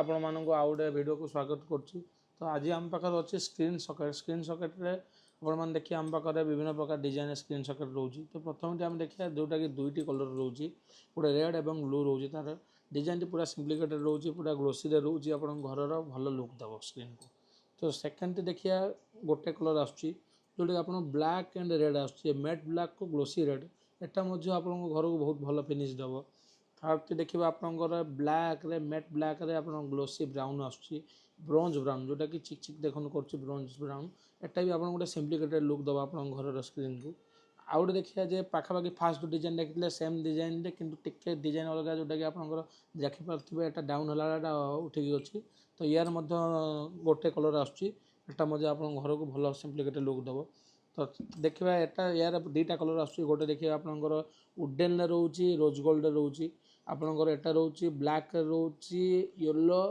आपण मानक आउ गोटे भिडियो को स्वागत करुच्ची। तो आज आम पाखे अच्छे स्क्रीन सकेट आपण मैंने देखिए आम पाखे विभिन्न प्रकार डिजाइन स्क्रीन सकेट रोचे। तो प्रथम आम देखिए जोटा कि दुईटी कलर रोचे, गोटे रेड और ब्लू रोचे। तार डिजाइन पूरा सिम्प्लिकेटेड रोचे, पूरा ग्लोसी रोचे, आप घर भल लुक देव स्क्रीन को। तो सेकेंड देखिए गोटे कलर आसूँ जोटा कि आप ब्लैक एंड रेड आसट ब्लैक को ग्लोसी रेड, एटा आप घर को बहुत भल फिनिश देव। थर्ड देखिए आपंकर ब्लैक रे मेट ब्लैक रे आप ग्लोसी ब्राउन आसूँ, ब्रोंज ब्राउन जोटा कि चिक चिक देखने कर ब्रोंज ब्राउन, एटा भी आप गोटे सिम्प्लिकेटेड लुक दबा आप घर स्क्रीन को। आउ गए देखिए जे पाखापाखि फास्ट डिजाइन देखते सेम डिजाइन रे किंतु टिके डिजाइन अलग जोटा कि आप देखिपे एटा डाउन है उठिक अच्छी। तो यार गोटे कलर आसूँ आप घर को भल सिम्प्लिकेटेड लुक दब। तो देखा एटा यार दुईटा कलर आसूँ, गोटे देखिए आपंकर वुडेन रोचे, रोज गोल्ड रोचे, आपंकर एटा रोचे ब्लैक रोचे, येलो